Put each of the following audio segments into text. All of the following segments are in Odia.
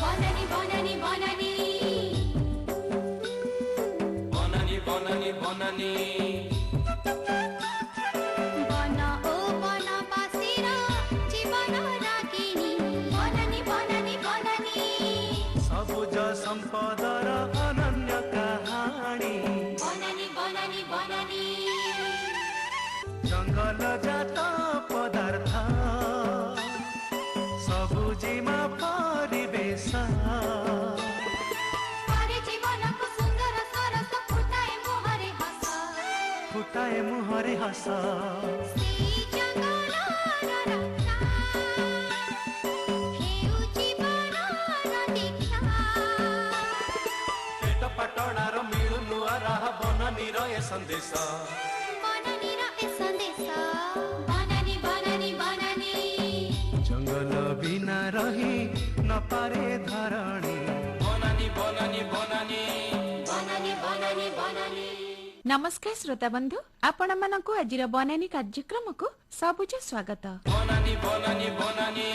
বনানি বনানি বনানি বনানি বনানি বনানি বন ও বনবাসীর জীবন রাগিনী বনানি বনানি বনানি सबुज संपदर अनन्य कहानी বনানি বনানি বনানি जंगल जात पदार्थ सबुजिमा परिवेश পরে জীবনକୁ সুন্দর ସରସ ফুটাଏ ମୁହଁରେ ହସ फुटाए मुहरे हस ସେଇ ଜଙ୍ଗଲର ରକ୍ଷା ହେଉଛି ବନର ଦୀକ୍ଷା पेट पटणार मिलु नुआ राह बननीर ए संदेश বনানির এ সন্দেশ বনানি বনানি বনানি जंगल बिना रही न पारे धरणी বনানি বনানি বনানি বনানি বনানি বনানি नमस्कार श्रोता बंधु आपण मानकु आजिर बनानी कार्यक्रम को सबुज स्वागत। বনানি বনানি বনানি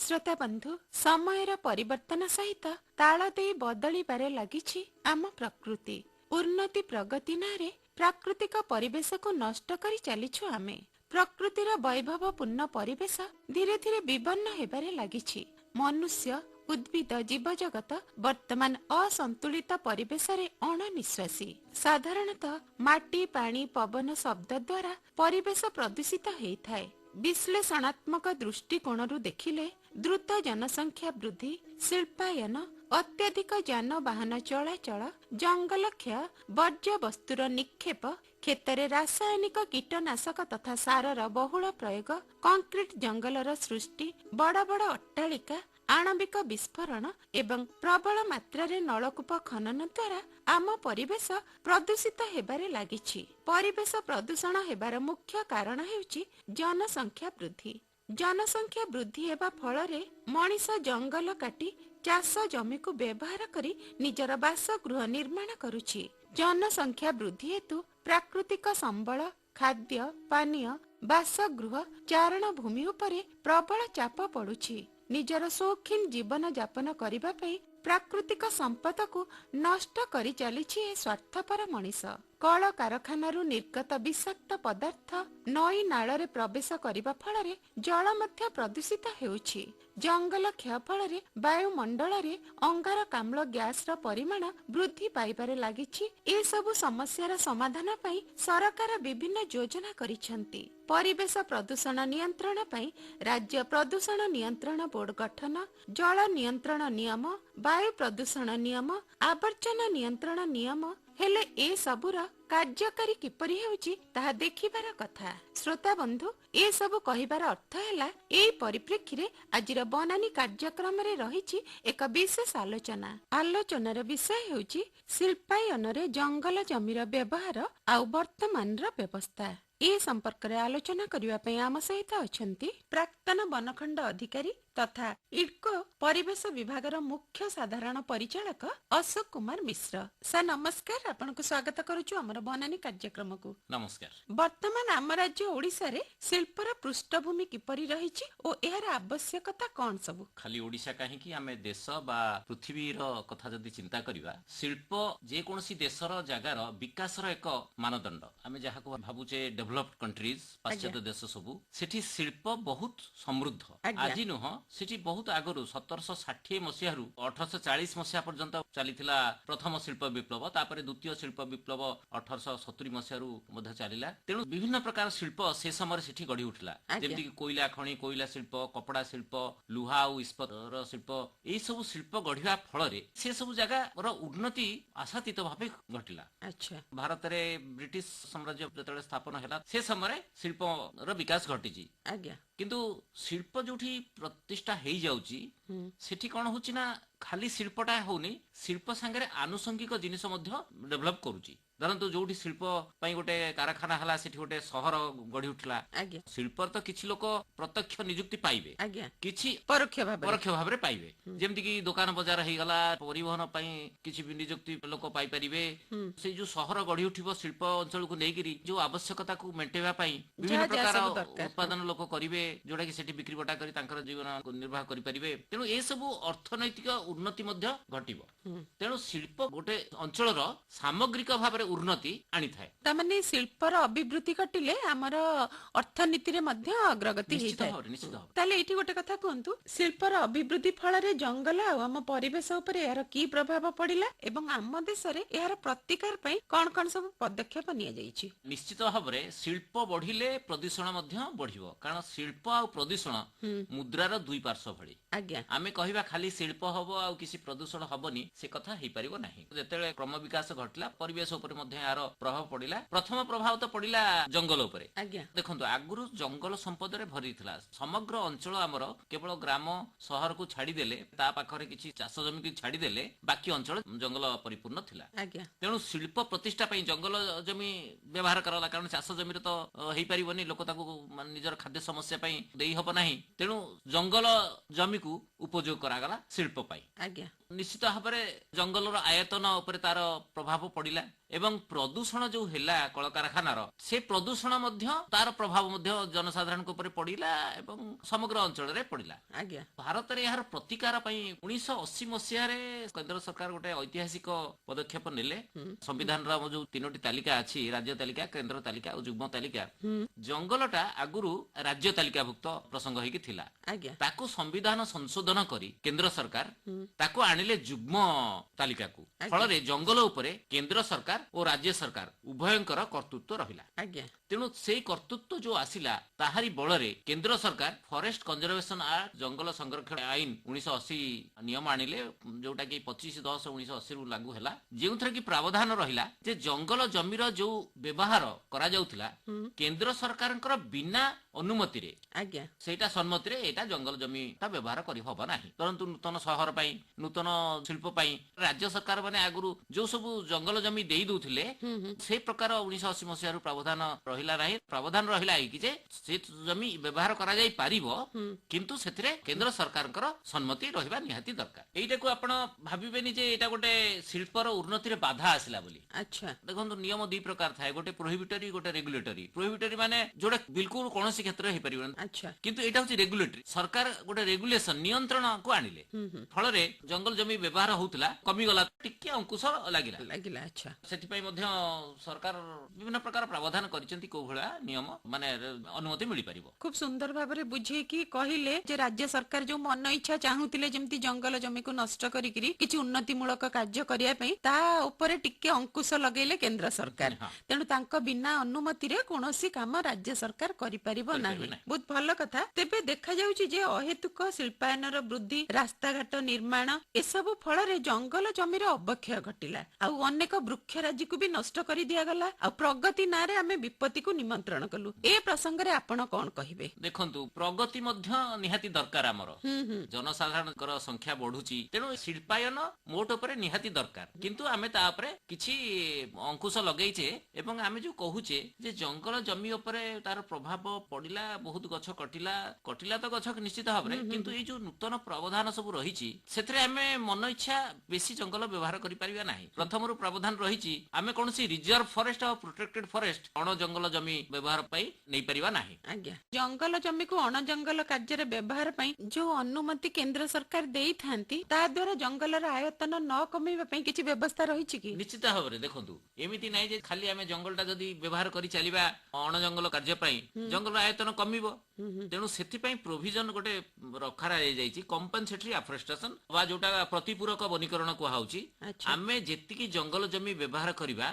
श्रोता बंधु समयर परिवर्तन सहित ताल दे बदली बारे लागिछि आम प्रकृति उन्नति प्रगति नारे प्राकृतिक परिवेश को नष्ट करी चलीछु आमे प्रकृतिर वैभवपूर्ण परिवेश धीरे धीरे विपन्न हेबारे लागिछि मनुष्य उद्भिद जीव जगत वर्तमान असंतुलित परिवेश रे अणनिश्वासी साधारणतः माटी पानी पवन शब्द द्वारा परिवेश प्रदूषित हेइथाय विश्लेषणात्मक दृष्टिकोणरू देखिले द्रुत जनसंख्या वृद्धि शिल्पायन अत्यधिक जानवाहन चलाचल जंगल क्षय वर्ज्य वस्तुर निक्षेप क्षेत्र रासायनिक कीटनाशक तथा सारर बहुल प्रयोग कंक्रीट जंगलर सृष्टि बड़ बड़ अट्टालिका आणविक विस्फोरण एवं प्रबल मात्रा नलकूप खनन द्वारा आम परिवेश प्रदूषित हेबारे लागिछि परिवेश प्रदूषण हेबार मुख्य कारण हेउछि जनसंख्या वृद्धि जनसंख्या वृद्धि हेबा फलरे मनीष जंगल काटी चाष जमी को व्यवहार करी निजर बासगृह निर्माण करुछि जनसंख्या वृद्धि हेतु प्राकृतिक संबल खाद्य पानीय बासगृह चारण भूमि उपरे प्रबल चाप पड़ुछि निजर शौखीन जीवन यापन करिबा पई प्राकृतिक संपद को नष्ट करी चलीछि ए स्वार्थपर मनीष कल कारखानारू निर्गत विषाक्त पदार्थ नई नाଳରେ प्रवेश करिबा फलरे जल मध्य प्रदूषित हेउछि जंगल क्षय फलरे वायुमंडल रे अंगारकाम्ल गैस र परिमाण वृद्धि पाइबारे लागिछि ए सबु समस्यार समाधान पई सरकार विभिन्न योजना करिसंती परिवेश प्रदूषण नियंत्रण पई राज्य प्रदूषण नियंत्रण बोर्ड गठन जल नियंत्रण नियम वायु प्रदूषण नियम आवर्जना नियंत्रण नियम हेले ए सबुर कार्यकारी किपरि हेउछि ताहा देखिबार कथा श्रोता बंधु ए सबु कहिबार अर्थ हैला एई परिप्रेक्षी आजिर बनानी कार्यक्रम रे रहिछि एक विशेष आलोचनार विषय हेउछि शिल्पायन रे जंगल जमीर व्यवहार आ वर्तमान र व्यवस्था ए संपर्क रे आलोचना करिवा पई आम सहित अछंती प्राक्तन वनखंड अधिकारी तथा इडको परिवेश विभागर मुख्य साधारण परिचालक अशोक कुमार मिश्र सर नमस्कार आपनको स्वागत करूछु हमर बनानी कार्यक्रम को नमस्कार वर्तमान आम राज्य ओडिसा रे शिल्पर पृष्ठभूमि किपरि रहिछि ओ एहार आवश्यकता कोन सब खाली ओडिसा काहे कि आमे देश बा पृथ्वी रो कथा जदी चिंता करिवा शिल्प जे कोनसी देशर जगार विकासर एक मानदंड आमे जहा को भाबुचे डेवलप्ड कंट्रीज पाश्चात्य देश सबु सेठी शिल्प बहुत समृद्ध आजि नुह सेठी बहुत आगरु 1760 मसियारु 1840 मसिया पर्यंत चलीथिला प्रथम शिल्प विप्लव तापरे द्वितीय शिल्प विप्लव 1870 मसियारु मध्य चलीला तेनु विभिन्न प्रकार शिल्प से समय सेठी गढी उठला जेमति कोइला खणी कोइला शिल्प कपड़ा शिल्प लुहा और इस्पात शिल्प ए सब शिल्प गढिवा फलरे से सब जगह रो उन्नति आशातीत भाबे घटिला अच्छा भारत रे ब्रिटिश साम्राज्य जतले स्थापन हैला से समय शिल्प रो विकास घटिची आज्ञा किंतु शिल्प जोठी प्रतिष्ठा हेई जाउची सेठी कोन होची ना खाली शिल्पटा होनी शिल्प संगे आनुषंगिक जिनिस मध्य डेवलप करूची ଧରନ୍ତୁ ଯୋଉଠି ଶିଳ୍ପ ପାଇଁ ଗୋଟେ କାରଖାନା ହେଲା ସେଠି ଗୋଟେ ସହର ଗଢି ଉଠିଲା ଆଜ୍ଞା ଶିଳ୍ପରେ ତ କିଛି ଲୋକ ପ୍ରତ୍ୟକ୍ଷ ନିଯୁକ୍ତି ପାଇବେ ଆଜ୍ଞା କିଛି ପରୋକ୍ଷ ଭାବରେ ପରୋକ୍ଷ ଭାବରେ ପାଇବେ ଯେମିତି କି ଦୋକାନ ବଜାର ହେଇଗଲା ପରିବହନ ପାଇଁ କିଛି ବି ନିଯୁକ୍ତି ଲୋକ ପାଇପାରିବେ ସେଇ ଯୋଉ ସହର ଗଢି ଉଠିବ ଶିଳ୍ପ ଅଞ୍ଚଳକୁ ନେଇକିରି ଯୋଉ ଆବଶ୍ୟକତାକୁ ମେଣ୍ଟେଇବା ପାଇଁ ବିଭିନ୍ନ ଯାହା ପ୍ରକାର ସବୁ ଦରକାର। ଉତ୍ପାଦନ ଲୋକ କରିବେ ଯୋଉଟା କି ସେଠି ବିକ୍ରି ବଟା କରି ତାଙ୍କର ଜୀବନ ନିର୍ବାହ କରିପାରିବେ ତେଣୁ ଏସବୁ ଅର୍ଥନୈତିକ ଉନ୍ନତି ମଧ୍ୟ ଘଟିବ ତେଣୁ ଶିଳ୍ପ ଗୋଟେ ଅଞ୍ଚଳର ସାମଗ୍ରିକ ଭାବରେ ଉନ୍ନତି ଆଣିଥାଏ ତାମାନେ ଶିଳ୍ପର ଅଭିବୃଦ୍ଧି ଘଟିଲେ ଆମର ଅର୍ଥନୀତିରେ ମଧ୍ୟ ଅଗ୍ରଗତି ନିଶ୍ଚିତ ହେଇଥାଏ ଭାବରେ ନିଶ୍ଚିତ ଭାବରେ ତାହେଲେ ଏଇଠି ଗୋଟେ କଥା କୁହନ୍ତୁ ଶିଳ୍ପର ଅଭିବୃଦ୍ଧି ଫଳରେ ଜଙ୍ଗଲ ଆଉ ଆମ ପରିବେଶ ଉପରେ ଏହାର କି ପ୍ରଭାବ ପଡିଲା ଏବଂ ଆମ ଦେଶରେ ଏହାର ପ୍ରତିକାର ପାଇଁ କଣ କଣ ସବୁ ପଦକ୍ଷେପ ନିଆଯାଇଛି ନିଶ୍ଚିତ ଭାବରେ ଶିଳ୍ପ ବଢିଲେ ପ୍ରଦୂଷଣ ମଧ୍ୟ ବଢିବ କାରଣ ଶିଳ୍ପ ଆଉ ପ୍ରଦୂଷଣ ମୁଦ୍ରାର ଦୁଇ ପାର୍ଶ୍ୱ ଭଳି ଆଜ୍ଞା ଆମେ କହିବା ଖାଲି ଶିଳ୍ପ ହବ ଆଉ କିଛି ପ୍ରଦୂଷଣ ହବନି ସେ କଥା ହେଇପାରିବ ନାହିଁ ଯେତେବେଳେ କ୍ରମ ବିକାଶ ଘଟିଲା ପରିବେଶ ଉପରେ ମଧ୍ୟ ଏହାର ପ୍ରଭାବ ପଡିଲା ପ୍ରଥମ ପ୍ରଭାବ ତ ପଡିଲା ଜଙ୍ଗଲ ଉପରେ ଆଜ୍ଞା ଦେଖନ୍ତୁ ଆଗରୁ ଜଙ୍ଗଲ ସମ୍ପଦରେ ଭରି ଥିଲା ସମଗ୍ର ଅଞ୍ଚଳ ଆମର କେବଳ ଗ୍ରାମ ସହରକୁ ଛାଡିଦେଲେ ତା ପାଖରେ କିଛି ଚାଷ ଜମିକୁ ଛାଡିଦେଲେ ବାକି ଅଞ୍ଚଳ ଜଙ୍ଗଲ ପରିପୂର୍ଣ୍ଣ ଥିଲା ଆଜ୍ଞା ତେଣୁ ଶିଳ୍ପ ପ୍ରତିଷ୍ଠା ପାଇଁ ଜଙ୍ଗଲ ଜମି ବ୍ୟବହାର କରାଗଲା କାରଣ ଚାଷ ଜମିରେ ତ ହେଇପାରିବନି ଲୋକ ତାକୁ ମାନେ ନିଜର ଖାଦ୍ୟ ସମସ୍ୟା ପାଇଁ ଦେଇ ହବ ନାହିଁ ତେଣୁ ଜଙ୍ଗଲ ଜମିକୁ ଉପଯୋଗ କରାଗଲା ଶିଳ୍ପ ପାଇଁ ଆଜ୍ଞା ନିଶ୍ଚିତ ଭାବରେ ଜଙ୍ଗଲର ଆୟତନ ଉପରେ ତାର ପ୍ରଭାବ ପଡିଲା ଏବଂ ପ୍ରଦୂଷଣ ଯୋଉ ହେଲା କଳକାରଖାନାର ସେ ପ୍ରଦୂଷଣ ମଧ୍ୟ ତାର ପ୍ରଭାବ ମଧ୍ୟ ଜନସାଧାରଣଙ୍କ ଉପରେ ପଡିଲା ଏବଂ ସମଗ୍ର ଅଞ୍ଚଳରେ ପଡିଲା ଆଜ୍ଞା ଭାରତରେ ଏହାର ପ୍ରତିକାର ପାଇଁ 1980 ମସିହାରେ କେନ୍ଦ୍ର ସରକାର ଗୋଟେ ଐତିହାସିକ ପଦକ୍ଷେପ ନେଲେ ସମ୍ବିଧାନର ଯୋଉ ତିନୋଟି ତାଲିକା ଅଛି ରାଜ୍ୟ ତାଲିକା କେନ୍ଦ୍ର ତାଲିକା ଆଉ ଯୁଗ୍ମ ତାଲିକା ଜଙ୍ଗଲଟା ଆଗରୁ ରାଜ୍ୟ ତାଲିକାଭୁକ୍ତ ପ୍ରସଙ୍ଗ ହେଇକି ଥିଲା ଆଜ୍ଞା ତାକୁ ସମ୍ବିଧାନ ସଂଶୋଧନ କରି କେନ୍ଦ୍ର ସରକାର ତାକୁ ଆଣିଲେ ଯୁଗ୍ମ ତାଲିକାକୁ ଫଳରେ ଜଙ୍ଗଲ ଉପରେ କେନ୍ଦ୍ର ସରକାର ଓ ରାଜ୍ୟ ସରକାର ଉଭୟଙ୍କର କର୍ତ୍ତୃତ୍ୱ ରହିଲା ଆଜ୍ଞା ତେଣୁ ସେଇ କର୍ତ୍ତୃତ୍ୱ ଯୋଉ ଆସିଲା ତାହାରି ବଳରେ କେନ୍ଦ୍ର ସରକାର ଫରେଷ୍ଟ କନଜରଭେସନ ଆକ୍ଟ ଜଙ୍ଗଲ ସଂରକ୍ଷଣ ଆଇନ 1980 ନିୟମ ଆଣିଲେ ଯୋଉଟା କି 25/10/1980 ରୁ ଲାଗୁ ହେଲା ଯେଉଁଥିରେ କି ପ୍ରାବଧାନ ରହିଲା ଯେ ଜଙ୍ଗଲ ଜମିର ଯୋଉ ବ୍ୟବହାର କରାଯାଉଥିଲା କେନ୍ଦ୍ର ସରକାରଙ୍କର ବିନା ଅନୁମତିରେ ଆଜ୍ଞା ସେଇଟା ସମ୍ମତିରେ ଏଇଟା ଜଙ୍ଗଲ ଜମିଟା ବ୍ୟବହାର କରି ହବ ନାହିଁ ଧରନ୍ତୁ ନୂତନ ସହର ପାଇଁ ନୂତନ ଶିଳ୍ପ ପାଇଁ ରାଜ୍ୟ ସରକାର ମାନେ ଆଗରୁ ଯୋଉ ସବୁ ଜଙ୍ଗଲ ଜମି ଦେଇ ଦଉଥିଲେ ସେ ପ୍ରକାର 1980 ମସିହାରୁ ପ୍ରାବଧାନ ରହିଲା ନାହିଁ ପ୍ରାବଧାନ ରହିଲା ଏଇକି ଯେ ସେ ଜମି ବ୍ୟବହାର କରାଯାଇ ପାରିବ କିନ୍ତୁ ସେଥିରେ କେନ୍ଦ୍ର ସରକାରଙ୍କର ସମ୍ମତି ରହିବା ନିହାତି ଦରକାର ଏଇଟାକୁ ଆପଣ ଭାବିବେନି ଯେ ଏଇଟା ଗୋଟେ ଶିଳ୍ପର ଉନ୍ନତିରେ ବାଧା ଆସିଲା ବୋଲି ଆଚ୍ଛା ଦେଖନ୍ତୁ ନିୟମ ଦୁଇ ପ୍ରକାର ଥାଏ ଗୋଟେ ପ୍ରୋହିବିଟରୀ ଗୋଟେ ରେଗୁଲେଟରୀ ପ୍ରୋହିବିଟରୀ ମାନେ ଯୋଉଟା ବିଲକୁଲ କୌଣସି କ୍ଷେତ୍ରରେ ହେଇପାରିବନି ଆଚ୍ଛା କିନ୍ତୁ ଏଇଟା ହଉଛି ରେଗୁଲେଟରୀ ସରକାର ଗୋଟେ ରେଗୁଲେସନ ନିୟନ୍ତ୍ରଣକୁ ଆଣିଲେ ଫଳରେ ଜଙ୍ଗଲ ଜମି ବ୍ୟବହାର ହଉଥିଲା କମିଗଲା ଟିକେ ଅଙ୍କୁଶ ଲାଗିଲା ଲାଗିଲା ଆଚ୍ଛା ସେଥିପାଇଁ ମଧ୍ୟ ସରକାର ବିଭିନ୍ନ ପ୍ରକାର ପ୍ରାବଧାନ କରିଛନ୍ତି କୋଉ ଭଳିଆ ନିୟମ ମାନେ ଅନୁମତି ମିଳିପାରିବ ଖୁବ ସୁନ୍ଦର ଭାବରେ ବୁଝେଇକି କହିଲେ ଯେ ରାଜ୍ୟ ସରକାର ଯୋଉ ମନ ଇଚ୍ଛା ଚାହୁଁଥିଲେ ଯେମିତି ଜଙ୍ଗଲ ଜମିକୁ ନଷ୍ଟ କରିକିରି କିଛି ଉନ୍ନତି ମୂଳକ କାର୍ଯ୍ୟ କରିବା ପାଇଁ ତା ଉପରେ ଟିକେ ଅଙ୍କୁଶ ଲଗେଇଲେ କେନ୍ଦ୍ର ସରକାର ତେଣୁ ତାଙ୍କ ବିନା ଅନୁମତିରେ କୌଣସି କାମ ରାଜ୍ୟ ସରକାର କରିପାରିବ ନାହିଁ ବହୁତ ଭଲ କଥା ତେବେ ଦେଖାଯାଉଛି ଯେ ଅହେତୁକ ଶିଳ୍ପାୟନର ବୃଦ୍ଧି ରାସ୍ତାଘାଟ ନିର୍ମାଣ ଏସବୁ ଫଳରେ ଜଙ୍ଗଲ ଜମିର ଅବକ୍ଷୟ ଘଟିଲା ଆଉ ଅନେକ ବୃକ୍ଷରାଜିକୁ ବି ନଷ୍ଟ କରି ଦିଆଗଲା ଆଉ ପ୍ରଗତି ନାଁରେ ଆମେ ବିପତ୍ତିକୁ ନିମନ୍ତ୍ରଣ କଲୁ ଏ ପ୍ରସଙ୍ଗରେ ଆପଣ କଣ କହିବେ ଦେଖନ୍ତୁ ପ୍ରଗତି ମଧ୍ୟ ନିହାତି ଦରକାର ଆମର ଜନସାଧାରଣଙ୍କର ସଂଖ୍ୟା ବଢୁଛି ତେଣୁ ଶିଳ୍ପାୟନ ମୋଟ ଉପରେ ନିହାତି ଦରକାର କିନ୍ତୁ ଆମେ ତା ଉପରେ କିଛି ଅଙ୍କୁଶ ଲଗେଇଛେ ଏବଂ ଆମେ ଯୋଉ କହୁଛେ ଯେ ଜଙ୍ଗଲ ଜମି ଉପରେ ତାର ପ୍ରଭାବ ପଡିଲା ବହୁତ ଗଛ କଟିଲା ତ ଗଛ ନିଶ୍ଚିତ ଭାବରେ କିନ୍ତୁ ଏଇ ଯୋଉ ନୂତନ ପ୍ରାବଧାନ ସବୁ ରହିଛି ସେଥିରେ ଆମେ ମନ ଇଚ୍ଛା ବେଶୀ ଜଙ୍ଗଲ ବ୍ୟବହାର କରିପାରିବା ନାହିଁ ପ୍ରଥମରୁ ପ୍ରାବଧାନ ରହିଛି ଆମେ କୌଣସି ରିଜର୍ଭ ଫରେଷ୍ଟ ଆଉ ପ୍ରୋଟେକ୍ଟେଡ ଫରେଷ୍ଟ ଅଣ ଜଙ୍ଗଲ ଜମି ବ୍ୟବହାର ପାଇଁ ନେଇପାରିବା ନାହିଁ ଆଜ୍ଞା ଜଙ୍ଗଲ ଜମିକୁ ଅଣ ଜଙ୍ଗଲ କାର୍ଯ୍ୟରେ ବ୍ୟବହାର ପାଇଁ ଯୋଉ ଅନୁମତି କେନ୍ଦ୍ର ସରକାର ଦେଇଥାନ୍ତି ତା ଦ୍ୱାରା ଜଙ୍ଗଲର ଆୟତନ ନ କମେଇବା ପାଇଁ କିଛି ବ୍ୟବସ୍ଥା ରହିଛି କି ନିଶ୍ଚିତ ଭାବରେ ଦେଖନ୍ତୁ ଏମିତି ନାହିଁ ଯେ ଖାଲି ଆମେ ଜଙ୍ଗଲଟା ଯଦି ବ୍ୟବହାର କରି ଚାଲିବା ଅଣ ଜଙ୍ଗଲ କାର୍ଯ୍ୟ ପାଇଁ ଜଙ୍ଗଲର ଆୟତନ କମିବ ତେଣୁ ସେଥିପାଇଁ ପ୍ରୋଭିଜନ ଗୋଟେ ରଖାଯାଇଛି କମ୍ପନସେଟରୀ ଆଫରେଷ୍ଟେସନ ବା ଯୋଉଟା ପ୍ରତିପୂରକ ବନୀକରଣ କୁହାଯାଉଛି ଆମେ ଯେତିକି ଜଙ୍ଗଲ ଜମି ବ୍ୟବହାର କରିବା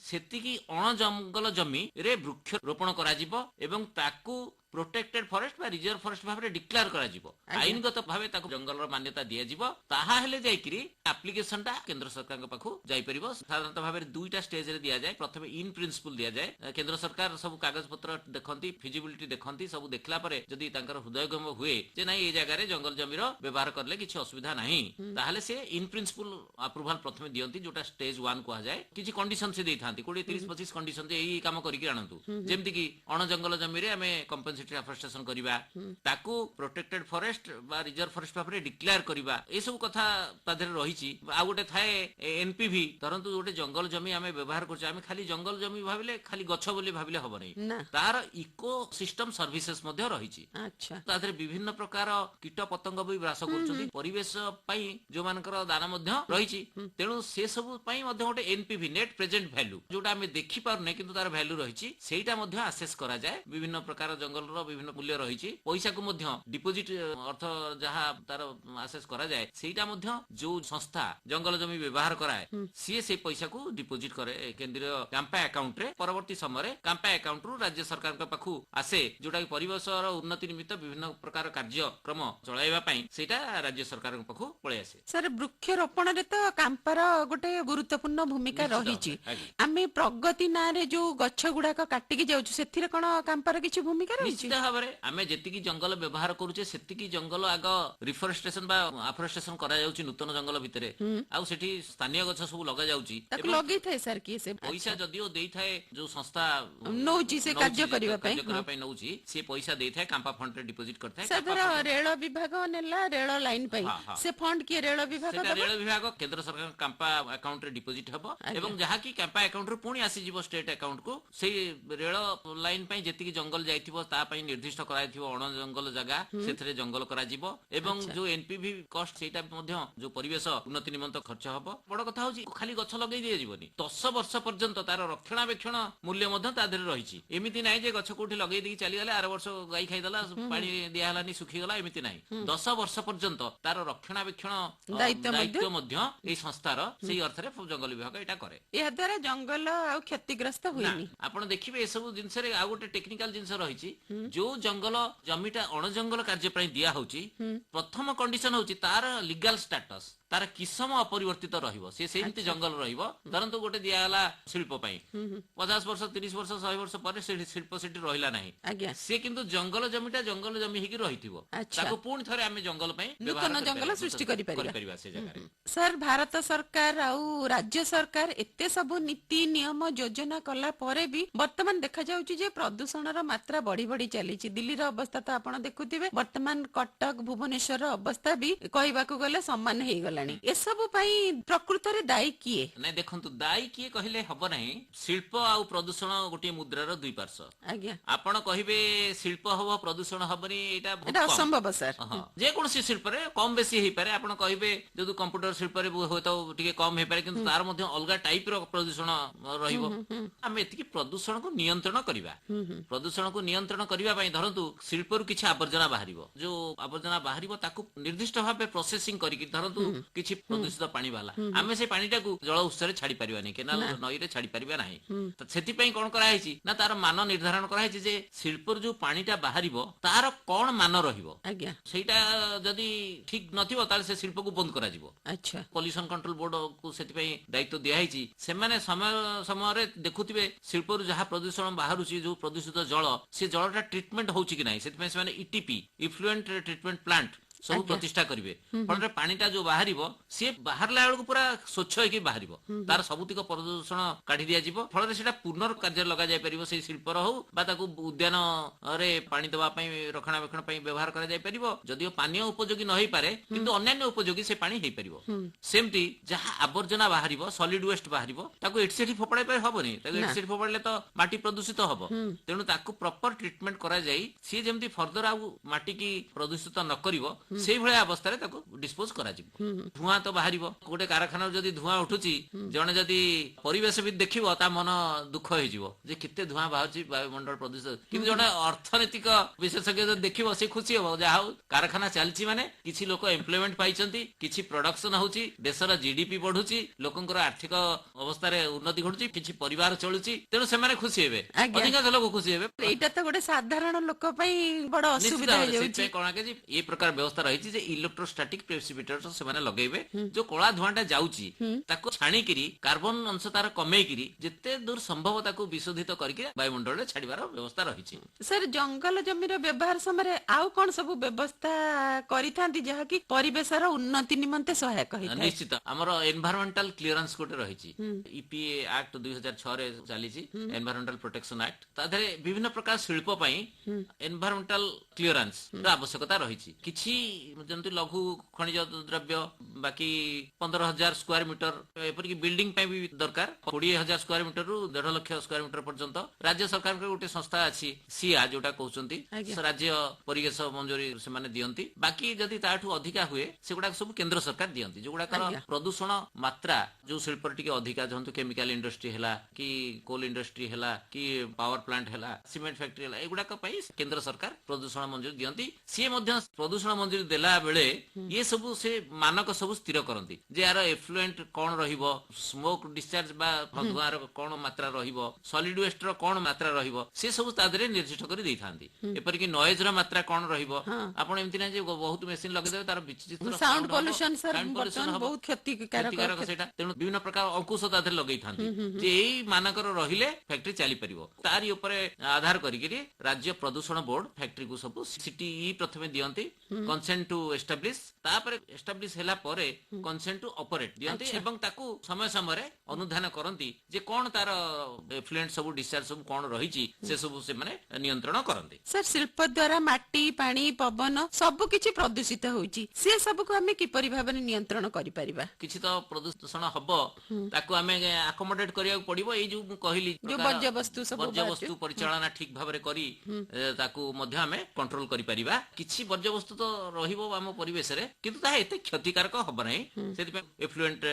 ସେତିକି ଅଣ ଜଙ୍ଗଲ ଜମିରେ ବୃକ୍ଷ ରୋପଣ କରାଯିବ ଏବଂ ତାକୁ ପ୍ରୋଟେକ୍ଟେଡ୍ ଫରେଷ୍ଟ ବା ରିଜର୍ଭ ଫରେଷ୍ଟ ଭାବରେ ଡିକ୍ଲେୟାର କରାଯିବ ଆଇନଗତ ଭାବେ ତାକୁ ଜଙ୍ଗଲର ମାନ୍ୟତା ଦିଆଯିବ ତାହା ହେଲେ ଯାଇକିରି ଆପ୍ଲିକେସନ ଟା କେନ୍ଦ୍ର ସରକାରଙ୍କ ପାଖକୁ ଯାଇପାରିବ ସାଧାରଣତଃ ଭାବରେ ଦୁଇଟା ଷ୍ଟେଜରେ ଦିଆଯାଏ ପ୍ରଥମେ ଇନ୍ ପ୍ରିନ୍ସିପଲ ଦିଆଯାଏ କେନ୍ଦ୍ର ସରକାର ସବୁ କାଗଜ ପତ୍ର ଦେଖନ୍ତି ଫିଜିବିଲିଟି ଦେଖନ୍ତି ସବୁ ଦେଖିଲା ପରେ ଯଦି ତାଙ୍କର ହୃଦୟଙ୍ଗମ ହୁଏ ଯେ ନାଇଁ ଏ ଜାଗାରେ ଜଙ୍ଗଲ ଜମିର ବ୍ୟବହାର କଲେ କିଛି ଅସୁବିଧା ନାହିଁ ତାହେଲେ ସେ ଇନ୍ ପ୍ରିନ୍ସିପଲ ଆପ୍ରୁଭାଲ ପ୍ରଥମେ ଦିଅନ୍ତି ଯୋଉଟା ଷ୍ଟେଜ 1 କୁହାଯାଏ କିଛି କଣ୍ଡିସନ ସେ ଦେଇଥାନ୍ତି 20 30 25 କଣ୍ଡିସନ ଯେ ଏଇ କାମ କରିକି ଆଣନ୍ତୁ ଯେମିତି କି ଅଣ ଜଙ୍ଗଲ ଜମିରେ ଆମେ କମ୍ପେନସେଟରି ଆଫରେଷ୍ଟେସନ କରିବା ତାକୁ ପ୍ରୋଟେକ୍ଟେଡ୍ ଫରେଷ୍ଟ ବା ରିଜର୍ଭ ଫରେଷ୍ଟ ଭାବରେ ଡିକ୍ଲେୟାର କରିବା ଏ ସବୁ କଥା ତା ଦେହରେ ରହିଛି ଆଉ ଗୋଟେ ଥାଏ ଏନପିଭି ଧରନ୍ତୁ ଗୋଟେ ଜଙ୍ଗଲ ଜମି ଆମେ ବ୍ୟବହାର କରୁଛେ ଆମେ ଖାଲି ଜଙ୍ଗଲ ଜମି ଭାବିଲେ ଖାଲି ଗଛ ବୋଲି ଭାବିଲେ ହବ ନାହିଁ ତାର ଇକୋ ସିଷ୍ଟମ ସର୍ଭିସେସ୍ ମଧ୍ୟ ରହିଛି ତା ଦେହରେ ବିଭିନ୍ନ ପ୍ରକାର କୀଟ ପତଙ୍ଗ ବି ବାସ କରୁଛନ୍ତି ପରିବେଶ ପାଇଁ ଯୋଉମାନଙ୍କର ଦାନ ମଧ୍ୟ ରହିଛି ତେଣୁ ସେ ସବୁ ପାଇଁ ମଧ୍ୟ ଗୋଟେ ଏନପିଭି ନେଟ୍ ପ୍ରେଜେଣ୍ଟ ଭ୍ୟାଲୁ ଯୋଉଟା ଆମେ ଦେଖି ପାରୁନେ କିନ୍ତୁ ତାର ଭ୍ୟାଲୁ ରହିଛି ସେଇଟା ମଧ୍ୟ ଆସେସ୍ କରାଯାଏ ବିଭିନ୍ନ ପ୍ରକାର ଜଙ୍ଗଲର ବିଭିନ୍ନ ମୂଲ୍ୟ ରହିଛି ପଇସାକୁ ମଧ୍ୟ ଡିପୋଜିଟ ଅର୍ଥ ଯାହା ତାର ଆସେସ୍ କରାଯାଏ ସେଇଟା ମଧ୍ୟ ଯୋଉ ସଂସ୍ଥା ଜଙ୍ଗଲ ଜମି ବ୍ୟବହାର କରାଏ ସିଏ ସେଇ ପଇସାକୁ ଡିପୋଜିଟ करे केंद्रीय कांपा अकाउंट रे परवर्ती समय रे कांपा अकाउंट रु राज्य सरकार के पाखु आसे जोटा परिवेशर उन्नति निमित्त विभिन्न प्रकार कार्यक्रम चलाइबा पई सेटा राज्य सरकार के पाखु पळे आसे सर वृक्षरोपण रे तो कांपार गोटे गुरुत्वपूर्ण भूमिका रहिछि आमे प्रगति ना रे जो गछ गुडा का काटि के जाउछु सेथिरे कोन कांपार किछि भूमिका रहिछि निश्चित भाबरे आमे जेतिकी जंगल व्यवहार करूचे सेतिकी जंगल आग रिफॉरेस्टेशन बा अफरेस्टेशन करा जाउछि नूतन जंगल भितरे आ सेठी स्थानीय गछ सब लगा जाउछि ताक लगै थाए सर की से पैसा जदियो देई थाए जो संस्था नौची से कार्य करिवा पई नौची से पैसा देई थाए कांपा फंड रे डिपॉजिट करथाए सर रेल विभाग नेला रेल लाइन पई से फंड के रेल विभाग रेल विभाग केंद्र सरकार कांपा अकाउंट रे डिपॉजिट हबो एवं जहा की कांपा अकाउंट रे पुणी आसी जीवो स्टेट अकाउंट को से रेल लाइन पई जेतिकी जंगल जाइथिबो ता पई निर्दिष्ट कराइथिबो अण जंगल जगह सेथरे जंगल करा जीवो एवं जो एनपीवी कॉस्ट सेटा मध्य जो परिवेश उन्नति निमंत खर्च हबो बड़ कथा होची खाली गछ लगै दिए जीवनी 10 वर्ष पर्यंत तार रक्षणाबेक्षण मूल्य मध्य ता देहरे रहिछि एमिति नाही जे गछ कोठी लगै दी चली गले आर वर्ष गाई खाइ दला पानी दिया हलानी सुखी गला एमिति नाही 10 वर्ष पर्यंत तार रक्षणाबेक्षण दायित्व मध्य ए संस्थार सेही अर्थ रे जंगल विभाग एटा करे या द्वारा जंगल आ क्षतिग्रस्त होइनी आपण देखिबे ए सब जिंस रे आ गोटे टेक्निकल जिंस रहिछि जो जंगल जमीटा अण जंगल कार्य पई दिया होछि प्रथम कंडीशन होछि तार लीगल स्टेटस तार किसम अपरिवर्तित रहिबो से सेमति जंगल रहिबो परंतु गोटे दिया हला शिल्प पई 50 वर्ष 30 वर्ष 100 वर्ष पर से शिल्प सेठी रहिला नाही से किंतु जंगल जमी हिकी रहिथिबो ताको पूर्ण थरे आमे जंगल पई नूतन जंगल सृष्टि करि परिबा से जगह सर भारत सरकार आउ राज्य सरकार एते सब नीति नियम योजना कला परे भी वर्तमान देखा जाउची जे प्रदूषणर मात्रा बढ़ी बढ़ी चलीची दिल्लीर अवस्था तो आपण देखुथिबे वर्तमान कटक भुवनेश्वर अवस्था भी कहबाकू गले समान हेई गला ए सब पई प्रकृत रे दायी किए नै देखंतु दायी किए कहिले हबो नाही शिल्प आउ प्रदूषण गोटे मुद्रार दुई पार्श्व आज्ञा आपण कहिबे शिल्प हबो प्रदूषण हबनी एटा असंभव सर जे कोनसी शिल्प रे कम बेसी हेई पारे आपण कहिबे जदु कंप्यूटर शिल्प रे होतो टिके कम हेई पारे किंतु तार मध्ये अलगा टाइप रो प्रदूषण रहिबो आमे एतिकी प्रदूषण को नियंत्रण करिबा प्रदूषण को नियंत्रण करिबा पई धरंतु शिल्प रु किछि आवर्जना बाहरिबो जो आवर्जना बाहरिबो ताकू निर्दिष्ट भाबे प्रोसेसिंग करिकि धरंतु किछि प्रदूषित पानी वाला आमे से पानी टाकू जल उत्स रे छाडी परिबा नै केनाल नई रे छाडी परिबा नाही त सेति पई कोन करा हैछि ना तार मान निर्धारण करा हैछि जे शिल्पर जो पानीटा बाहरिबो तार कोन मान रहिबो आज्ञा सेटा जदी ठीक नथिबो ताले से शिल्प को बंद करा जिवो अच्छा पोल्यूशन कंट्रोल बोर्ड को सेति पई दायित्व दिया हैछि से माने समय रे देखुथिबे शिल्पर जहा प्रदूषण बाहरुछि जो प्रदूषित जल से जलटा ट्रीटमेंट होछि कि नाही सेति पई से माने ईटीपी इफ्लुएंट ट्रीटमेंट प्लांट सब प्रतिष्ठा करिवे फलरे पानीटा जो बाहरिबो से बाहरला बेलको पूरा स्वच्छ होई बाहरिबो तार सबुतिक प्रदूषण काढी दिया जिवो फलरे सेटा पुनर् कार्य लगा जाय परिबो से शिल्पर हो बा ताकू उद्यान रे पानी देवा पई रक्षणाबेक्षण पई व्यवहार करा जाय परिबो जदियो पानी उपयोगी न होई पारे किंतु अन्य उपयोगी से पानी हेई परिबो सेमति जहा आवर्जना बाहरिबो सॉलिड वेस्ट बाहरिबो ताकू एटसेठी फोपड़ाय पाय हबोनी ताकू एटसेठी फोपड़ले तो माटी प्रदूषित हबो तेनु ताकू प्रॉपर ट्रीटमेंट करा जाय सी जेमति फर्दर आ माटी की प्रदूषित न करिवो ସେଇଭଳିଆ ଅବସ୍ଥାରେ ତାକୁ ଡିସ୍ପୋଜ କରାଯିବ। ଧୂଆଁ ତ ବାହାରିବ, ଗୋଟେ କାରଖାନାରୁ ଯଦି ଧୂଆଁ ଉଠୁଛି ଜଣେ ଯଦି ପରିବେଶବିଦ ଦେଖିବ ତା ମନ ଦୁଃଖ ହେଇଯିବ ଯେ କେତେ ଧୂଆଁ ବାହାରୁଛି, ବାୟୁମଣ୍ଡଳ ପ୍ରଦୂଷିତ। କିନ୍ତୁ ଜଣେ ଅର୍ଥନୈତିକ ବିଶେଷଜ୍ଞ ଯଦି ଦେଖିବ ସେ ଖୁସି ହବ, ଯାହା ହଉ କାରଖାନା ଚାଲିଛି ମାନେ କିଛି ଲୋକ ଏମ୍ପ୍ଲୟମେଣ୍ଟ ପାଇଛନ୍ତି, କିଛି ପ୍ରଡକ୍ସନ ହଉଛି, ଦେଶର ଜିଡିପି ବଢୁଛି, ଲୋକଙ୍କର ଆର୍ଥିକ ଅବସ୍ଥାରେ ଉନ୍ନତି ଘଟୁଛି, କିଛି ପରିବାର ଚଳୁଛି, ତେଣୁ ସେମାନେ ଖୁସି ହେବେ, ଆଜ୍ଞା। ଅଧିକାଂଶ ଲୋକ ଖୁସି ହେବେ। ଏଇଟା ତ ଗୋଟେ ସାଧାରଣ ଲୋକ ପାଇଁ ବଡ ଅସୁବିଧା ହେଇଯାଉଛି। ସେଥିପାଇଁ କଣ କି ଏ ପ୍ରକାର ବ୍ୟବସ୍ଥା ରହିଛି ଯେ ଇଲେକ୍ଟ୍ରୋଷ୍ଟାଟିକ ପ୍ରେସିପିଟର ସେମାନେ ଲଗେଇବେ, ଯୋଉ କଳା ଧୂଆଁଟା ଯାଉଛି ତାକୁ ଛାଣିକିରି କାର୍ବନ ଅଂଶ ତାର କମେଇକିରି ଯେତେ ଦୂର ସମ୍ଭବ ତାକୁ ବିଶୋଧିତ କରିକି ବାୟୁମଣ୍ଡଳରେ ଛାଡିବାର ବ୍ୟବସ୍ଥା ରହିଛି। ସାର୍, ଜଙ୍ଗଲ ଜମିର ବ୍ୟବହାର ସମୟରେ ଆଉ କଣ ସବୁ ବ୍ୟବସ୍ଥା କରିଥାନ୍ତି ଯାହାକି ପରିବେଶର ଉନ୍ନତି ନିମନ୍ତେ ସହାୟକ ହେଇଥାଏ? ନିଶ୍ଚିତ ଆମର ଏନଭାରମେଣ୍ଟାଲ କ୍ଲିୟରାନ୍ସ ଗୋଟେ ରହିଛି, ଇପିଏ ଆକ୍ଟ 2006 ରେ ଚାଲିଛି, ଏନଭାରମେଣ୍ଟାଲ ପ୍ରୋଟେକ୍ସନ ଆକ୍ଟ। ତା ଦେହରେ ବିଭିନ୍ନ ପ୍ରକାର ଶିଳ୍ପ ପାଇଁ ଏନଭାରମେଣ୍ଟାଲ କ୍ଲିୟରାନ୍ସ ର ଆବଶ୍ୟକତା ରହିଛି। କିଛି ଯେମିତି ଲଘୁ ଖଣିଜ ଦ୍ରବ୍ୟ, ବାକି 15,000 ସ୍କୋୟାର ମିଟର, ଏପରିକି ବିଲ୍ଡିଂ ପାଇଁ ବି ଦରକାର 20,000 ସ୍କୋୟାର ମିଟରରୁ 1.5 ଲକ୍ଷ ସ୍କୋୟାର ମିଟର ପର୍ଯ୍ୟନ୍ତ। ରାଜ୍ୟ ସରକାରଙ୍କ ଗୋଟେ ସଂସ୍ଥା ଅଛି ସିଆ, ଯୋଉଟା କହୁଛନ୍ତି ରାଜ୍ୟ ପରିବେଶ ମଞ୍ଜୁରୀ ସେମାନେ ଦିଅନ୍ତି। ବାକି ଯଦି ତାଠୁ ଅଧିକା ହୁଏ ସେଗୁଡାକ ସବୁ କେନ୍ଦ୍ର ସରକାର ଦିଅନ୍ତି। ଯୋଉଗୁଡାକର ପ୍ରଦୂଷଣ ମାତ୍ରା, ଯୋଉ ଶିଳ୍ପରେ ଟିକେ ଅଧିକା, ଯେହେତୁ କେମିକାଲ ଇଣ୍ଡଷ୍ଟ୍ରି ହେଲା କି କୋଲ ଇଣ୍ଡଷ୍ଟ୍ରି ହେଲା କି ପାୱାର ପ୍ଲାଣ୍ଟ ହେଲା, ସିମେଣ୍ଟ ଫ୍ୟାକ୍ଟ୍ରି ହେଲା, ଏଗୁଡାକ ପାଇଁ କେନ୍ଦ୍ର ସରକାର ପ୍ରଦୂଷଣ ମଞ୍ଜୁରୀ ଦିଅନ୍ତି। ସିଏ ମଧ୍ୟ ପ୍ରଦୂଷଣ ମଞ୍ଜୁରୀ ଦେଲା ବେଳେ ଇଏ ସବୁ ସେ ମାନକ ସବୁ ସ୍ଥିର କରନ୍ତି ଯେ ଏହାର ଏଫ୍ଲୁଏଣ୍ଟ କଣ ରହିବ, ସ୍ମୋକ ଡିସଚାର୍ଜ ବା ଧୂଆଁର କଣ ମାତ୍ରା ରହିବ, ସଲିଡ ୱେଷ୍ଟ ର କଣ ମାତ୍ରା ରହିବ, ସେ ସବୁ ତା ଦେହରେ ନିର୍ଦ୍ଦିଷ୍ଟ କରି ଦେଇଥାନ୍ତି। ଏପରିକି ନଏଜ ର ମାତ୍ରା କଣ ରହିବ। ଆପଣ ଏମିତି ନାହିଁ ଯେ ବହୁତ ମେସିନ ଲଗେଇଦେବେ ତାର ବିଚିତ୍ର ସାଉଣ୍ଡ ପଲ୍ୟୁସନ ସାର୍ ବର୍ତ୍ତମାନ ବହୁତ କ୍ଷତିକାରକ ସେଇଟା। ତେଣୁ ବିଭିନ୍ନ ପ୍ରକାର ଅଙ୍କୁଶ ତା ଦେହରେ ଲଗେଇଥାନ୍ତି ଯେ ଏଇ ମାନଙ୍କର ରହିଲେ ଫ୍ୟାକ୍ଟ୍ରି ଚାଲିପାରିବ। ତାରି ଉପରେ ଆଧାର କରିକିରି ରାଜ୍ୟ ପ୍ରଦୂଷଣ ବୋର୍ଡ ଫ୍ୟାକ୍ଟ୍ରିକୁ ସବୁ ସିଟିଇ ପ୍ରଥମେ ଦିଅନ୍ତି କନସେଣ୍ଟ ଟୁ ଏଷ୍ଟାବ୍ଲିଶ, ତାପରେ ଏଷ୍ଟାବ୍ଲିଶ ହେଲା ପରେ କନସେଣ୍ଟ ଟୁ ଅପରେଟ ଦିଅନ୍ତି ଏବଂ ତାକୁ ସମୟ ସମୟରେ ଅନୁଧ୍ୟାନ କରନ୍ତି ଯେ କଣ ତାର ଏଫ୍ଲୁଏଣ୍ଟ ସବୁ ଡିସଚାର୍ଜ ସବୁ କଣ ରହିଛି, ସେ ସବୁ ସେମାନେ ନିୟନ୍ତ୍ରଣ କରନ୍ତି। ସାର୍, ଶିଳ୍ପ ଦ୍ୱାରା ମାଟି, ପାଣି, ପବନ ସବୁ କିଛି ପ୍ରଦୂଷିତ ହଉଛି, ସେ ସବୁକୁ ଆମେ କିପରି ଭାବରେ ନିୟନ୍ତ୍ରଣ କରିପାରିବା? କିଛି ତ ପ୍ରଦୂଷଣ ହବ, ତାକୁ ଆମେ ଆକୋମୋଡେଟ କରିବାକୁ ପଡିବ। ଏଇ ଯୋଉ ମୁଁ କହିଲି ବର୍ଜ୍ୟବସ୍ତୁ ପରିଚାଳନା ଠିକ ଭାବରେ କରି ତାକୁ ମଧ୍ୟ ଆମେ କଣ୍ଟ୍ରୋଲ କରିପାରିବା। କିଛି ବର୍ଜ୍ୟବସ୍ତୁ ତ ରହିବ ଆମ ପରିବେଶରେ, କିନ୍ତୁ ତାହା ଏତେ କ୍ଷତିକାରକ ହବ ନାହିଁ। ସେଥିପାଇଁ ଏଫ୍ଲୁଏଣ୍ଟ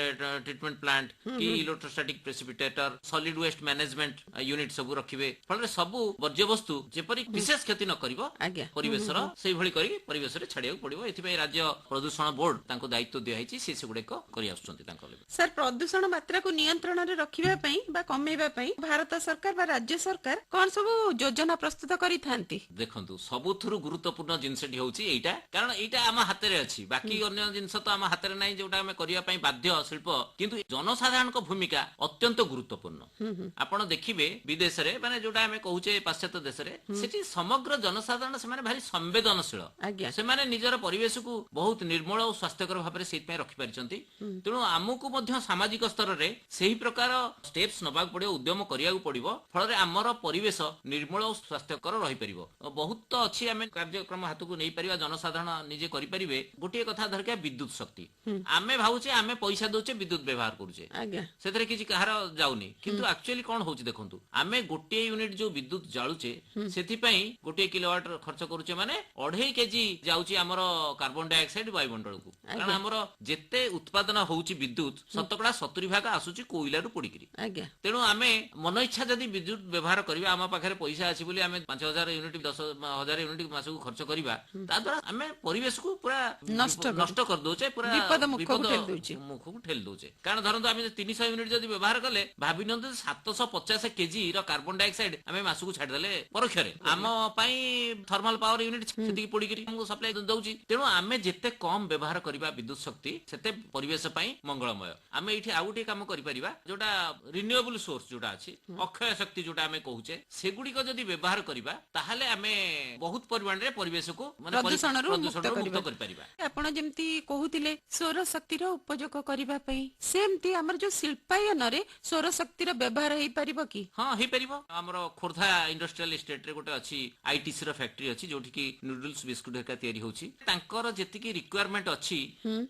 ଟ୍ରିଟମେଣ୍ଟ ପ୍ଲାଣ୍ଟ କି ଇଲେକ୍ଟ୍ରୋଷ୍ଟାଟିକ ପ୍ରେସିପିଟେଟର, ସଲିଡ ୱେଷ୍ଟ ମ୍ୟାନେଜମେଣ୍ଟ ୟୁନିଟ ସବୁ ରଖିବେ, ଫଳରେ ସବୁ ବର୍ଜ୍ୟବସ୍ତୁ ଯେପରି ବିଶେଷ କ୍ଷତି ନ କରିବ ପରିବେଶର, ସେଇଭଳି କରି ପରିବେଶରେ ଛାଡିବାକୁ ପଡିବ। ଏଥିପାଇଁ ରାଜ୍ୟ ପ୍ରଦୂଷଣ ବୋର୍ଡ ତାଙ୍କୁ ଦାୟିତ୍ୱ ଦିଆଯାଇଛି, ସେ ସେଗୁଡିକ କରି ଆସୁଛନ୍ତି ତାଙ୍କ ଲେଭେଲ। ସାର୍, ପ୍ରଦୂଷଣ ମାତ୍ରାକୁ ନିୟନ୍ତ୍ରଣରେ ରଖିବା ପାଇଁ ବା କମେଇବା ପାଇଁ ଭାରତ ସରକାର ବା ରାଜ୍ୟ ସରକାର କଣ ସବୁ ଯୋଜନା ପ୍ରସ୍ତୁତ କରିଥାନ୍ତି? ଦେଖନ୍ତୁ, ସବୁଥିରୁ ଗୁରୁତ୍ୱପୂର୍ଣ୍ଣ ଜିନିଷଟି ହଉଛି ଏଇଟା, କାରଣ ଏଇଟା ଆମ ହାତରେ ଅଛି। ବାକି ଅନ୍ୟ ଜିନିଷ ତ ଆମ ହାତରେ ନାହିଁ ଯୋଉଟା ଆମେ କରିବା ପାଇଁ ବାଧ୍ୟ ଶିଳ୍ପ, କିନ୍ତୁ ଜନସାଧାରଣଙ୍କ ଭୂମିକା ଅତ୍ୟନ୍ତ ଗୁରୁତ୍ୱପୂର୍ଣ୍ଣ। ଆପଣ ଦେଖିବେ ବିଦେଶରେ, ମାନେ ଯୋଉଟା ଆମେ କହୁଛେ ପାଶ୍ଚାତ୍ୟ ଦେଶରେ, ସେଠି ସମଗ୍ର ଜନସାଧାରଣ ସେମାନେ ଭାରି ସମ୍ବେଦନଶୀଳ। ସେମାନେ ନିଜର ପରିବେଶକୁ ବହୁତ ନିର୍ମଳ ଓ ସ୍ୱାସ୍ଥ୍ୟକର ଭାବରେ ସେଇଥିପାଇଁ ରଖିପାରିଛନ୍ତି। ତେଣୁ ଆମକୁ ମଧ୍ୟ ସାମାଜିକ ସ୍ତରରେ ସେହି ପ୍ରକାର ଷ୍ଟେପ୍ସ ନେବାକୁ ପଡିବ, ଉଦ୍ୟମ କରିବାକୁ ପଡିବ, ଫଳରେ ଆମର ପରିବେଶ ନିର୍ମଳ ଓ ସ୍ୱାସ୍ଥ୍ୟକର ରହିପାରିବ। ବହୁତ ତ ଅଛି ଆମେ କାର୍ଯ୍ୟକ୍ରମ ହାତକୁ ନେଇପାରିବା, ଜନସାଧାରଣ ନିଜେ କରିପାରିବେ। ଗୋଟିଏ କଥା ଧରିକି ବିଦ୍ୟୁତ ଶକ୍ତି, ଆମେ ଭାବୁଛେ ଆମେ ପଇସା ଦଉଛେ ବିଦ୍ୟୁତ ବ୍ୟବହାର କରୁଛେ, ସେଥିରେ କିଛି କାହାର ଯାଉନି, କିନ୍ତୁ ଆକ୍ଚୁଆଲି କଣ ହଉଛି ଦେଖନ୍ତୁ, ଆମେ ଗୋଟିଏ ୟୁନିଟ ଯୋଉ ବିଦ୍ୟୁତ ଜାଳୁଛେ ସେଥିପାଇଁ ଗୋଟିଏ କିଲୋୱାଟ ଖର୍ଚ୍ଚ କରୁଛେ, ମାନେ 2.5 କେଜି ଯାଉଛି ଆମର କାର୍ବନ ଡାଇଅକ୍ସାଇଡ ବାୟୁମଣ୍ଡଳକୁ। କାରଣ ଆମର ଯେତେ ଉତ୍ପାଦନ ହଉଛି ବିଦ୍ୟୁତ, 70% ଆସୁଛି କୋଇଲାରୁ ପୋଡିକିରି। ତେଣୁ ଆମେ ମନ ଇଚ୍ଛା ଯଦି ବିଦ୍ୟୁତ ବ୍ୟବହାର କରିବା, ଆମ ପାଖରେ ପଇସା ଅଛି ବୋଲି ଆମେ 5,000 ୟୁନିଟ 10,000 ୟୁନିଟ ମାସକୁ ଖର୍ଚ୍ଚ କରିବା, ତା ଦ୍ୱାରା ଆମେ ପରିବେଶକୁ ପୁରା ନଷ୍ଟ କରିଦଉଛେ, ପୁରା ବିପଦ ମୁଖକୁ ଠେଲି ଦଉଛେ। କାରଣ ଧରନ୍ତୁ ଆମେ 300 ୟୁନିଟ ଯଦି ବ୍ୟବହାର କଲେ, ଭାବି ନିଅନ୍ତୁ 750 କେଜି ର କାର୍ବନ ଡାଇଅକ୍ସାଇଡ ଆମେ ମାସକୁ ଛାଡିଦେଲେ ପରୋକ୍ଷରେ, ଆମ ପାଇଁ ଥର୍ମାଲ ପାୱାର ୟୁନିଟ ସେତିକି ପୋଡିକିରି ଆମକୁ ସପ୍ଲାଇ ଦଉଛି। ତେଣୁ ଆମେ ଯେତେ କମ ବ୍ୟବହାର କରିବା ବିଦ୍ୟୁତ ଶକ୍ତି, ସେତେ ପରିବେଶ ପାଇଁ ମଙ୍ଗଳମୟ। ଆମେ ଏଇଠି ଆଉ ଗୋଟେ କାମ କରିପାରିବା, ଯୋଉଟା ରିନ୍ୟୁଏବଲ ସୋର୍ସ ଯୋଉଟା ଅଛି, ଅକ୍ଷୟ ଶକ୍ତି ଯୋଉଟା ଆମେ କହୁଛେ, ସେଗୁଡିକ ଯଦି ବ୍ୟବହାର କରିବା, ତାହେଲେ ଆମେ ବହୁତ ପରିମାଣରେ ପରିବେଶକୁ ପ୍ରଦୂଷଣରୁ ମୁକ୍ତ କରିପାରିବା। ଆପଣ ଯେମିତି କହୁଥିଲେ ସୌର ଶକ୍ତିର ଉପଯୋଗ କରିବା ପାଇଁ, ସେମିତି ଆମର ଯୋଉ ଶିଳ୍ପାୟନରେ ସୌର ଶକ୍ତିର ବ୍ୟବହାର ହେଇପାରିବ କି? ହଁ, ହେଇପାରିବ। ଆମର ଖୋର୍ଦ୍ଧା ଇଣ୍ଡଷ୍ଟ୍ରିଆଲ ଏଷ୍ଟେଟରେ ଗୋଟେ ଅଛି ଆଇଟିସି ର ଫ୍ୟାକ୍ଟ୍ରି ଅଛି, ଯୋଉଠି କି ନୁଡଲ୍ସ ବିସ୍କୁଟ ହେରିକା ତିଆରି ହଉଛି। ତାଙ୍କର ଯେତିକି ରିକ୍ୱାରମେଣ୍ଟ ଅଛି,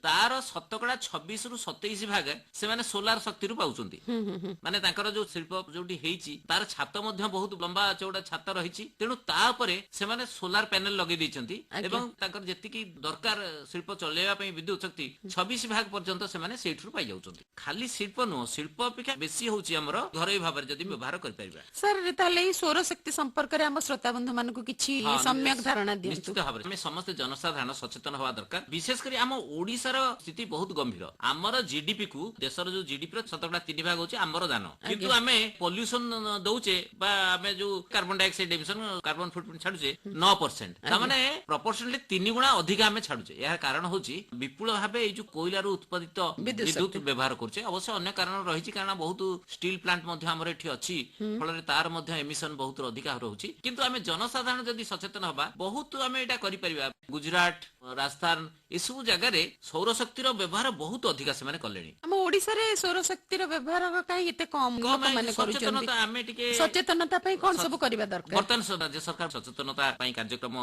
ତାର 26% ସେମାନେ ସୋଲାର ଶକ୍ତିରୁ ପାଉଛନ୍ତି। ମାନେ ତାଙ୍କର ଯୋଉ ଶିଳ୍ପ ଯୋଉଠି ହେଇଛି, ତାର ଛାତ ମଧ୍ୟ ବହୁତ ଲମ୍ବା ଚଉଡା ଛାତ ରହିଛି। ତେଣୁ ତା ଉପରେ ସେମାନେ ସୋଲାର ପ୍ୟାନେଲ ଲଗେଇ ଦେଇଛନ୍ତି ଏବଂ ତାଙ୍କର ଯେତିକି ଦରକାର ଶିଳ୍ପ ଚଲେଇବା ପାଇଁ ବିଦ୍ୟୁତ ଶକ୍ତି 26% ପର୍ଯ୍ୟନ୍ତ ସେମାନେ ସେଇଠୁ ପାଇ ଯାଉଛନ୍ତି। ଖାଲି ଶିଳ୍ପ ନୁହଁ, ଶିଳ୍ପ ଅପେକ୍ଷା ବେଶୀ ହଉଛି ଆମର ଘରୋଇ ଭାବରେ ଯଦି ବ୍ୟବହାର କରିପାରିବା। ସାର୍ ତାହେଲେ ଏଇ ସୌର ଶକ୍ତି ସମ୍ପର୍କରେ ଆମ ଶ୍ରୋତା ବନ୍ଧୁ ମାନଙ୍କୁ କିଛି ସମ୍ୟକ ଧାରଣା ଦିଅନ୍ତୁ। ନିଶ୍ଚିତ ଭାବରେ ଆମେ ସମସ୍ତେ ଜନସାଧାରଣ ସଚେତନ ହବା ଦରକାର। ବିଶେଷ କରି ଆମ ଓଡିଶାର ସ୍ଥିତି ବହୁତ ଗମ୍ଭୀର। ଆମର ଜିଡିପି କୁ, ଦେଶର ଯୋଉ ଜିଡିପି ର 3/3 ହଉଛି ଆମର ଦାନ, କିନ୍ତୁ ଆମେ ପଲ୍ୟୁସନ ଦଉଛେ ବା ଆମେ ଯୋଉ carbon dioxide emission, carbon footprint ଛାଡୁଛେ 9%। ତାମାନେ ପ୍ରପୋର୍ସନାଲି 3 ଗୁଣା ଅଧିକ ଆମେ ଛାଡୁଛେ। ଏହାର କାରଣ ହଉଛି ବିପୁଳ ଭାବେ ଏଇ ଯୋଉ କୋଇଲାରୁ ଉତ୍ପାଦିତ ବିଦ୍ୟୁତ ବ୍ୟବହାର କରୁଛେ। ଅବଶ୍ୟ ଅନ୍ୟ କାରଣ ରହିଛି, କାରଣ ବହୁତ ଷ୍ଟିଲ ପ୍ଲାଣ୍ଟ ମଧ୍ୟ ଆମର ଏଠି ଅଛି, ଫଳରେ ତାର ମଧ୍ୟ ଏମିସନ ବହୁତ ଅଧିକା ରହୁଛି। କିନ୍ତୁ ଆମେ ଜନସାଧାରଣ ଯଦି ସଚେତନ ହବା, ବହୁତ ଆମେ ଏଇଟା କରିପାରିବା। ଗୁଜରାଟ, ରାଜସ୍ଥାନ ଏସବୁ ଜାଗାରେ ସୌରଶକ୍ତିର ବ୍ୟବହାର ବହୁତ ଅଧିକା ସେମାନେ କଲେଣି। ଆମ ଓଡିଶାରେ ସୌର ଶକ୍ତିର ବ୍ୟବହାର କାହିଁ ଏତେ କମ ଲୋକମାନେ କରୁଛନ୍ତି? ସଚେତନତା ଆମେ ଟିକେ ସଚେତନତା ପାଇଁ କଣ ସବୁ କରିବା ଦରକାର? ବର୍ତ୍ତମାନ ରାଜ୍ୟ ସରକାର ସଚେତନତା ପାଇଁ କାର୍ଯ୍ୟକ୍ରମ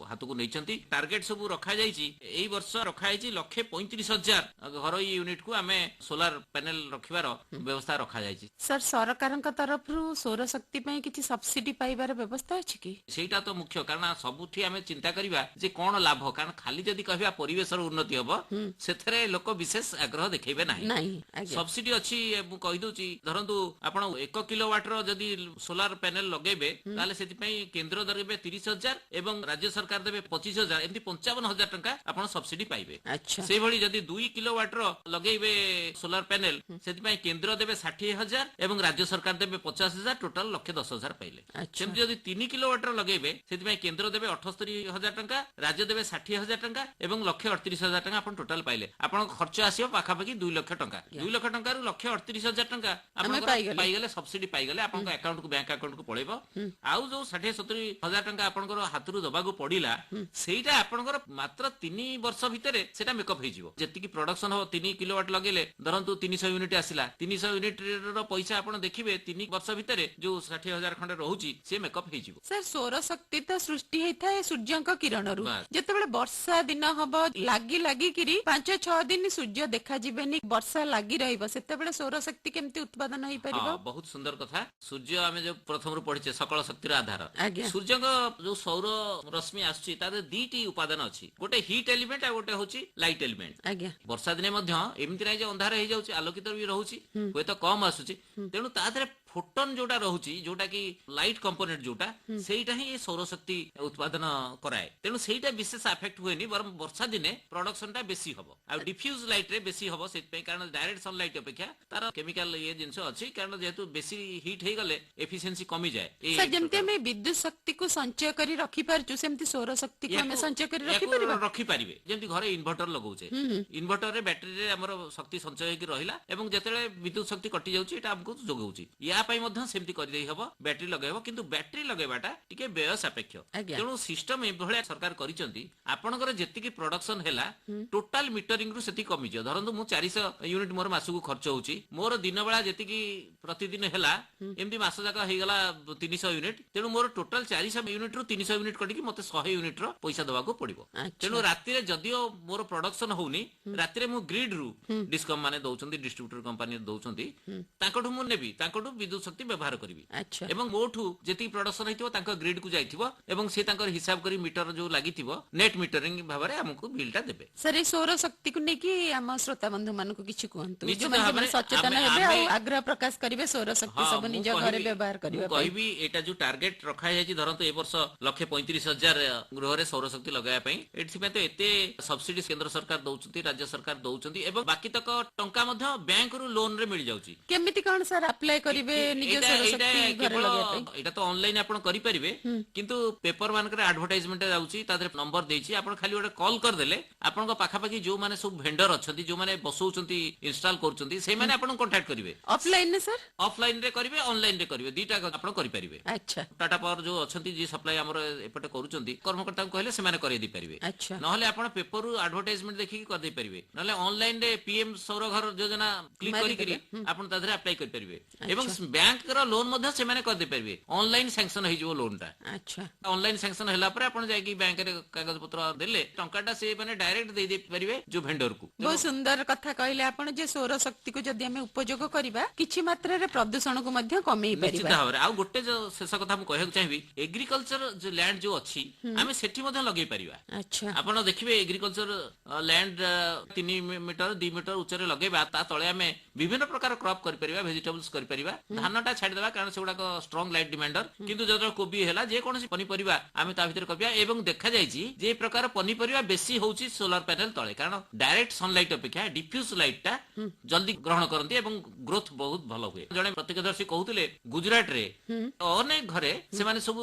ହାତକୁ ନେଇଛନ୍ତି। ଟାର୍ଗେଟ ସବୁ ରଖାଯାଇଛି। ଏଇ ବର୍ଷ ରଖାଯାଇଛି 1,35,000 ଘରୋଇ ୟୁନିଟ କୁ ଆମେ ସୋଲାର ପ୍ୟାନେଲ ରଖିବାର ବ୍ୟବସ୍ଥା ରଖାଯାଇଛି। ସାର୍ ସରକାରଙ୍କ ତରଫରୁ ସୌର ଶକ୍ତି ପାଇଁ କିଛି ସବସିଡି ପାଇବାର ବ୍ୟବସ୍ଥା ଅଛି କି? ସେଇଟା ତ ମୁଖ୍ୟ, କାରଣ ସବୁଠି ଆମେ ଚିନ୍ତା କରିବା ଯେ କଣ ଲାଭ, କାରଣ ଖାଲି ଯଦି କହିବା ପରିବେଶର ଉନ୍ନତି ହବ, ସେଥିରେ ଲୋକ ବିଶେଷ ଆଗ୍ରହ ଦେଖେଇବେ ନାହିଁ। ସବସିଡି ଅଛି, ମୁଁ କହିଦଉଛି। ଧରନ୍ତୁ ଆପଣ 1 କିଲୋୱାଟ ର ଯଦି ସୋଲାର ପ୍ୟାନେଲ ଲଗେଇବେ, ତାହେଲେ ସେଥିପାଇଁ କେନ୍ଦ୍ର ଦେବେ 30,000 ଏବଂ ରାଜ୍ୟ ସରକାର ଦେବେ 25,000, ଏମିତି 55,000 ଟଙ୍କା ଆପଣ ସବସିଡି ପାଇବେ। ସେଇଭଳି ଯଦି 2 କିଲୋୱାଟ ର ଲଗେଇବେ ସୋଲାର ପ୍ୟାନେଲ, ସେଥିପାଇଁ କେନ୍ଦ୍ର ଦେବେ 60,000 ଏବଂ ରାଜ୍ୟ ସରକାର ଦେବେ 50,000, ଟୋଟାଲ 1,10,000 ପାଇଲେ। ସେମିତି ଯଦି 3 କିଲୋୱାଟ ର ଲଗେଇବେ, ସେଥିପାଇଁ କେନ୍ଦ୍ର ଦେବେ 78,000 ଟଙ୍କା, ରାଜ୍ୟ ଦେବେ 60,000 ଟଙ୍କା ଏବଂ 1,38,000 ଟଙ୍କା ଆପଣ ଟୋଟାଲ ପାଇଲେ। ଆପଣଙ୍କ ଖର୍ଚ୍ଚ ଆସିବ ପାଖାପାଖି 2 ଲକ୍ଷ ଟଙ୍କା। 2 ଲକ୍ଷ ଟଙ୍କାରୁ 1,38,000 ଟଙ୍କା ଆପଣ ପାଇଗଲେ, ସବସିଡି ପାଇଗଲେ, ଆପଣଙ୍କ ଆକାଉଣ୍ଟକୁ, ବ୍ୟାଙ୍କ ଆକାଉଣ୍ଟକୁ ପଳେଇବ। ଆଉ ଯୋଉ 60,70,000 ଟଙ୍କା ଆପଣଙ୍କର ହାତରୁ ଦବାକୁ ପଡିଲା, ସେଇଟା ଆପଣଙ୍କର ମାତ୍ର 3 ବର୍ଷ ଭିତରେ ସେଟା ମେକଅପ୍ ହେଇଯିବ। ଯେତିକି ପ୍ରଡକ୍ସନ ହବ, 3 କିଲୋୱାଟ ଲଗେଇଲେ ଧରନ୍ତୁ 300 ୟୁନିଟ୍ ଆସିଲା, 300 ୟୁନିଟ୍ ର ପଇସା ଆପଣ ଦେଖିବେ 3 ବର୍ଷ ଭିତରେ ଯୋଉ 60,000 ଖଣ୍ଡେ ରହୁଛି ସେ ମେକଅପ୍ ହେଇଯିବ। ସାର୍ ସୌର ଶକ୍ତି ତ ସୃଷ୍ଟି ହେଇଥାଏ ସୂର୍ଯ୍ୟଙ୍କ କିରଣରୁ। ଯେତେବେଳେ ବର୍ଷା ଦିନ ହବ, ଲାଗିକିରି 5-6 ଦିନ ସୂର୍ଯ୍ୟ ଦେଖାଯିବେନି, ବର୍ଷା ଲାଗି ରହିବ, ସେତେବେଳେ ସୌର ଶକ୍ତି କେମିତି ଉତ୍ପାଦନ ହେଇପାରିବ? ବହୁତ ସୁନ୍ଦର କଥା। ସୂର୍ଯ୍ୟ ଆମେ ଯୋଉ ପ୍ରଥମରୁ ପଢିଛେ ସକଳ ଶକ୍ତିର ଆଧାର। ସୂର୍ଯ୍ୟଙ୍କ ଯୋଉ ସୌର ରଶ୍ମି ଆସୁଛି, ତାର 2ଟି ଉପାଦାନ ଅଛି, ଗୋଟେ ହିଟ୍ ଏଲିମେଣ୍ଟ ଆଉ ଗୋଟେ ହଉଛି ଲାଇଟ୍ ଏଲିମେଣ୍ଟ। ବର୍ଷା ଦିନେ ମଧ୍ୟ ଏମିତି ନାହିଁ ଯେ ଅନ୍ଧାର ହେଇଯାଉଛି, ଆଲୋକିତ ବି ରହୁଛି, ହୁଏତ କମ ଆସୁଛି। ତେଣୁ ତା ଦେହରେ ଫୋଟନ ଯୋଉଟା ରହୁଛି, ଯୋଉଟା କି ଲାଇଟ୍ କମ୍ପୋନେଣ୍ଟ ଯୋଉଟା, ସେଇଟା ହିଁ ସୌର ଶକ୍ତି ଉତ୍ପାଦନ କରାଏ। ତେଣୁ ସେଇଟା ବିଶେଷ ଆଫେକ୍ଟ ହୁଏନି, ବରଂ ବର୍ଷା ଦିନେ ପ୍ରଡକ୍ସନ ଟା ବେଶୀ ହବ ଆଉ ଡିଫ୍ୟୁଜ ଲାଇଟ୍ ରେ ବେଶୀ ହବ। ସେଥିପାଇଁ କାରଣ ଡାଇରେକ୍ଟ ସନଲାଇଟ୍ ଅପେକ୍ଷା ତାର କେମିକାଲ ଜିନିଷ ଅଛି, କାରଣ ଯେହେତୁ ବେଶୀ ହିଟ୍ ହେଇଗଲେ ଏଫିସିଏନ୍ସି କମିଯାଏ। ଯେମିତି ଆମେ ବିଦ୍ୟୁତ ଶକ୍ତିକୁ ସଞ୍ଚୟ କରି ରଖିପାରୁଛୁ, ସେମିତି ସୌର ଶକ୍ତିକୁ ଆମେ ସଞ୍ଚୟ କରି ରଖିପାରିବେ। ଯେମିତି ଘରେ ଇନଭର୍ଟର ଲଗାଉଛେ, ଇନଭର୍ଟରରେ ବ୍ୟାଟେରୀରେ ଆମର ଶକ୍ତି ସଞ୍ଚୟ ହେଇକି ରହିଲା ଏବଂ ଯେତେବେଳେ ବିଦ୍ୟୁତ ଶକ୍ତି କଟି ଯାଉଛି ଏଟା ଆମକୁ ଯୋଗାଉଛି। ୟା ପାଇଁ ମଧ୍ୟ ସେମିତି କରିଦେଇ ହବ, ବ୍ୟାଟେରୀ ଲଗାଇବ, କିନ୍ତୁ ବ୍ୟାଟେରୀ ଲଗାଇବାଟା ଟିକେ ବ୍ୟୟ ସାପେକ୍ଷ। ତେଣୁ ସିଷ୍ଟମ ଏଭଳିଆ ସରକାର କରିଛନ୍ତି, ଆପଣଙ୍କର ଯେତିକି ପ୍ରଡକ୍ସନ ହେଲା ଟୋଟାଲ ମିଟରିଂ ରୁ ସେତିକି କମିଯିବ। ଧରନ୍ତୁ ମୁଁ 400 ୟୁନିଟ ମୋର ମାସକୁ ଖର୍ଚ୍ଚ ହଉଛି, ମୋର ଦିନ ବେଳା ଯେତିକି ପ୍ରତିଦିନ ହେଲା, ଏମିତି ମାସ ଯାକ ହେଇଗଲା 300 ୟୁନିଟ, ତେଣୁ ମୋର ଟୋଟାଲ 400 ୟୁନିଟ ରୁ 300 ୟୁନିଟ କଟିକି ମତେ 100 ୟୁନିଟ ର ପଇସା ଦବାକୁ ପଡିବ। ତେଣୁ ରାତିରେ ଯଦିଓ ମୋର ପ୍ରଡକ୍ସନ ହଉନି, ରାତିରେ ମୁଁ ଗ୍ରିଡ ରୁ ଡିସ୍କମ୍ ମାନେ ଦଉଛନ୍ତି, ଡିଷ୍ଟ୍ରିବ୍ୟୁଟର କମ୍ପାନୀ ଦଉଛନ୍ତି, ତାଙ୍କଠୁ ମୁଁ ନେବି, ତାଙ୍କଠୁ ବିଦ୍ୟୁତ ଶକ୍ତି ବ୍ୟବହାର କରିବି ଏବଂ ମୋଠୁ ଯେତିକି ପ୍ରଡକ୍ସନ ହେଇଥିବ ତାଙ୍କ ଗ୍ରିଡ କୁ ଯାଇଥିବ ଏବଂ ସେ ତାଙ୍କର ହିସାବ କରି ମିଟର ଯୋଉ ଲାଗିଥିବ ନେଟ୍ ମିଟରିଂ ଭାବରେ ଆମକୁ ବିଲ୍ ଟା ଦେବେ। ସାର୍ ଏଇ ସୌର ଶକ୍ତିକୁ ନେଇକି ଆମ ଶ୍ରୋତା ବନ୍ଧୁ ମାନଙ୍କୁ କିଛି କୁହନ୍ତୁ, ଯୋଉମାନେ ସଚେତନ ହେବେ ଆଉ ଆଗ୍ରହ ପ୍ରକାଶ କରିବେ ସୌର ଶକ୍ତି ସବୁ ନିଜ ଘରେ ବ୍ୟବହାର କରିବା। କହିବି ଏଇଟା ଯୋଉ ଟାର୍ଗେଟ ରଖାଯାଇଛି, ଧରନ୍ତୁ ଏ ବର୍ଷ 1,35,000 ଗୃହରେ ସୌରଶକ୍ତି ଲଗାଇବା ପାଇଁ, ଏଥିପାଇଁ ତ ଏତେ ସବସିଡି କେନ୍ଦ୍ର ସରକାର ଦଉଛନ୍ତି, ରାଜ୍ୟ ସରକାର ଦଉଛନ୍ତି ଏବଂ ବାକି ତକ ଟଙ୍କା ମଧ୍ୟ ବ୍ୟାଙ୍କରୁ ଲୋନ ରେ ମିଳିଯାଉଛି। କେମିତି କଣ ସାର୍ ଆପ୍ଲାଏ କରିବେ ନିଜ ସୌର ଶକ୍ତି ଘରେ ଲଗାଇବା ପାଇଁ? ଏଇଟା ତ ଅନଲାଇନ ଆପଣ କରିପାରିବେ, କିନ୍ତୁ ପେପର ମାନଙ୍କରେ ଆଡଭର୍ଟାଇଜମେଣ୍ଟ ଯାଉଛି, ତା ଦେହରେ ନମ୍ବର ଦେଇଛି, ଆପଣ ଖାଲି ଗୋଟେ କଲ୍ କରିଦେଲେ ଆପଣଙ୍କ ପାଖାପାଖି ଯୋଉମାନେ ସବୁ ଭେଣ୍ଡର ଅଛନ୍ତି, ଯୋଉମାନେ ବସଉଛନ୍ତି, ଇନଷ୍ଟଲ କରୁଛନ୍ତି, ସେଇମାନେ ଆପଣଙ୍କୁ କଣ୍ଟାକ୍ଟ କରିବେ। ଅଫଲାଇନ ରେ ସାର୍? ଅଫଲାଇନ ରେ କରିବେ, ଅନଲାଇନ ରେ କରିବେ, ଦିଟା ଆପଣ କରିପାରିବେ। ଟାଟା ପାୱାର ଯୋଉ ଅଛନ୍ତି, ଯିଏ ସପ୍ଲାଇ ଆମର ଏପଟେ କରୁଛନ୍ତି, କର୍ମକର୍ତ୍ତାଙ୍କୁ କହିଲେ ସେମାନେ କରେଇ ଦେଇ ପାରିବେ। ନହେଲେ ଆପଣ ପେପରରୁ ଆଡଭର୍ଟାଇଜମେଣ୍ଟ ଦେଖିକି କରିଦେଇ ପାରିବେ, ନହେଲେ ଅନଲାଇନ ରେ ପିଏମ ସୌର ଘର ଯୋଜନା କ୍ଲିକ୍ କରିକି ଆପଣ ତା ଦେହରେ ଆପ୍ଲାଏ କରିପାରିବେ। ଏବଂ बैंक रो लोन मध्ये से माने कर दे परिबे ऑनलाइन सैंक्शन होई जो लोन टा अच्छा ऑनलाइन सैंक्शन होला पर आपण जाय कि बैंक रे कागज पत्र देले टंकाटा से माने डायरेक्ट दे दे परिबे जो वेंडर को बहुत सुंदर कथा कहले आपण जे सौर शक्ति को जदि हमें उपयोग करिबा किछि मात्रा रे प्रदूषण को मध्य कमेई निश्चित परिबा भाव आ गोटे जो शेष कथा मु कहक चाहिबी एग्रीकल्चर जो लैंड जो अछि आमे सेठी मध्ये लगेई परिबा अच्छा आपण देखिबे एग्रीकल्चर लैंड 3 मीटर 2 मीटर उच्चरे लगेबा ता तळे आमे विभिन्न प्रकार क्रॉप करि परिबा वेजिटेबल्स करि परिबा धानटा छाडी देबा कारण सेगुडा को स्ट्रांग लाइट डिमांडर किंतु जदर कोबी हैला जे कोनसी पनिपरिबा आमे ता भितर करिबा एवं देखा जायछि जे प्रकार पनिपरिबा बेसी होउछि सोलर पैनल तळे कारण डायरेक्ट सनलाइट अपेक्षा डिफ्यूज लाइट टा जल्दी ग्रहण करंती एवं ग्रोथ बहुत भलो हुए जणे प्रत्यक्षदर्शी कहउतिले गुजरात रे अनेक घरे से माने सब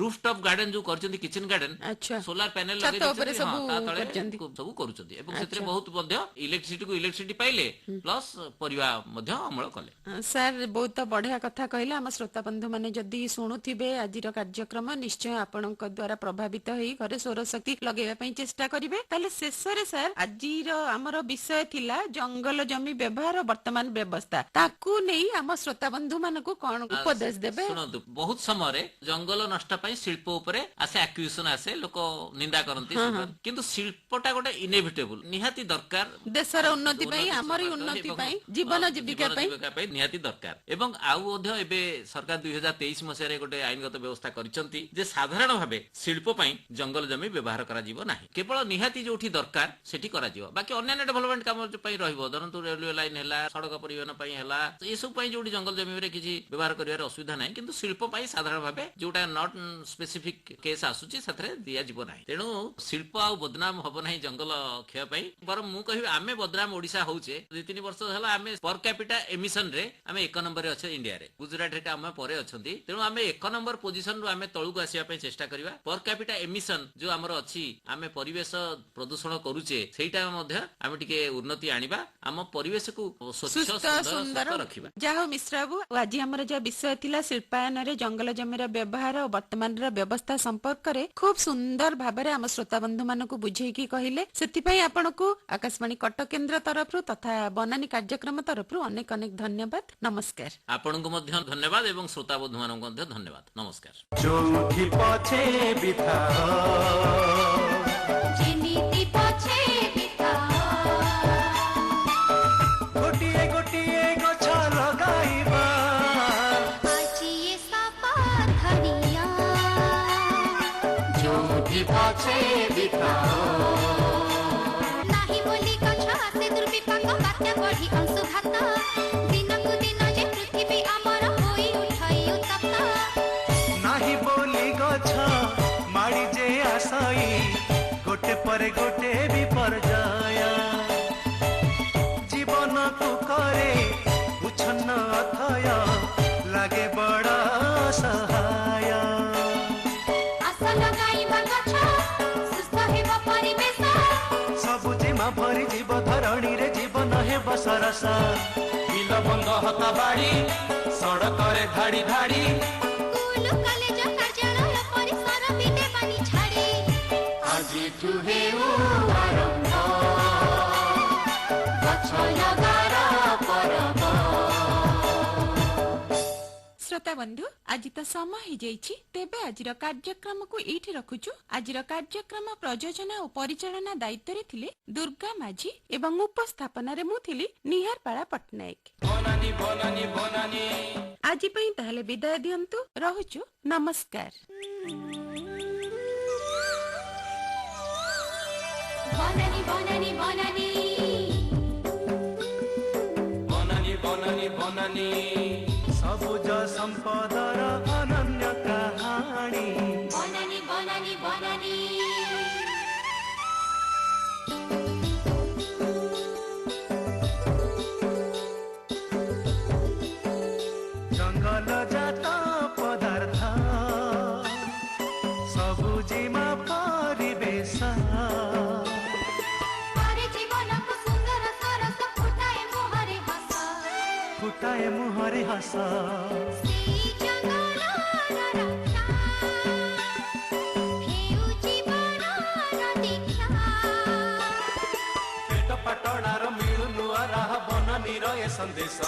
रूफटॉप गार्डन जो करचंती किचन गार्डन अच्छा सोलर पैनल छत लगे ଉପରେ ସବୁ तळे करचंती। सब करूचंती एवं सेतरे बहुत मध्य इलेक्ट्रिसिटी को इलेक्ट्रिसिटी पाइले प्लस परिवा मध्य अमल कले सर बहुत बढ़िया कथा कहले हम श्रोता बंधु माने जदि शुणुथिबे आजिर कार्यक्रम निश्चय आपणक द्वारा प्रभावित होई घरे सौर शक्ति लगेबा पई चेष्टा करिवे ताले शेषरे सर आजिर हमर विषय थिला जंगल जमी व्यवहार वर्तमान व्यवस्था ताकू नै हम श्रोता बंधु मानको कोन उपदेश देबे सुनंतु बहुत समय रे जंगल नष्ट पई शिल्प ऊपर आसे एक्विजिशन आसे लोक निंदा करंती किंतु शिल्पटा गोटे इनेविटेबल निहाती दरकार देशर उन्नति पई हमर उन्नति पई जीवन जीविका पई निहाती दरकार एवं आउ अध्य एबे सरकार 2023 मसिया रे गोटे आईनगत व्यवस्था करिसंती जे साधारण भाबे शिल्प पई जंगल जमी व्यवहार करा जीवो नाही केवल निहाती जोठी दरकार सेठी करा जीवो बाकी अन्य डेवलपमेंट काम पई रहइबो धरंतु रेलवे लाइन हैला सड़क परिवहन पई हैला ए सब पई जोठी जंगल जमी रे किछि व्यवहार करिवार असुविधा नाही किंतु शिल्प पई साधारण भाबे जोटा नॉट स्पेसिफिक केस आसुची सथरे दिया जीवो नाही तेनु शिल्प आ बदनाम हबो नाही जंगल क्षय पई पर मु कहि आमे बदनाम ओडिसा होउचे 2-3 वर्ष हला आमे पर कैपिटा एमिशन रे आमे 1 नंबर रे अछे इंडिया रे गुजरात रे आमे परे अछंती तेनु आमे 1 नंबर पोजीशन रो आमे तळुक आसीया पई चेष्टा करिवा पर कैपिटा एमिशन जो हमर अछि आमे परिवेश प्रदूषण करूचे सेटा मध्ये आमे टिके उन्नति आनिबा आम परिवेश को स्वच्छ सुंदर रखिबा जाहो मिश्रा बाबू आज हमर जे विषय थिला शिल्पायन रे जंगल जमीर व्यवहार और वर्तमान रे व्यवस्था संपर्क रे खूब सुंदर भाबरे हम श्रोता बंधु मानको बुझेई की कहिले सेति पई आपनको आकाशवाणी कटक केंद्र तरफ तथा बनानी कार्यक्रम तरफ अनेक अनेक धन्यवाद नमस्कार आपनको मध्ये धन्यवाद एवं श्रोता बंधु मानको मध्ये धन्यवाद नमस्कार जोठी पछे बिथा जिनीति पछे बिता गोटिए गोटिए गछ लगाइबा आजी ये सापा धनिया जोठी पछे बिथा नाही बोली गछ आसे दुर्विपाक बात्या बढ़ी अंशुघात दिनकु दिन जे पृथ्वी अमर होई उठाई उत्तप्त नाही बोली गछ माड़ी जे आसई गोटे पर गोटे विपर्जय जीवन को करे उछन्न अथय लागे बड़ा सहाय आशा लगाइबा गछ सुस्थ हेबा परिवेश सबुजिमा भरी जीव धरणी रे जीवन हेब सरस बिल बंद हता बाड़ी सड़क रे धाड़ी धाड़ी स्कूल कॉलेज कार्यालय परिसर बिते पानी छाड़ी আজি ठुहे आरंभ गछ लगार परब श्रोता बंधु आज तो समय हो जाइछि तेबे आजिर कार्यक्रम को एठी रखुछु आजिर कार्यक्रम प्रयोजना और परिचालना दायित्व रे थिले दुर्गा माझी एवं उपस्थापना रे मु थिली निहारपाड़ा पटनायक बनानी बनानी बनानी आज पई ताहले विदाय दियंतु रहुछु नमस्कार बनानी बनानी बनानी बनानी बनानी बनानी सबुज संपदर अनन्य कहानी बनानी बनानी बनानी जंगल जात पदार्थ सबुजिमा परिवेश हरे जीवन को सुंदर सरस फुटाए मोहरे हस फुटाए मुहरे हस सेई जंगल रक्षा हेउ जीवन दीक्षा पेट पाटणार मिळून राह बननीर ए संदेश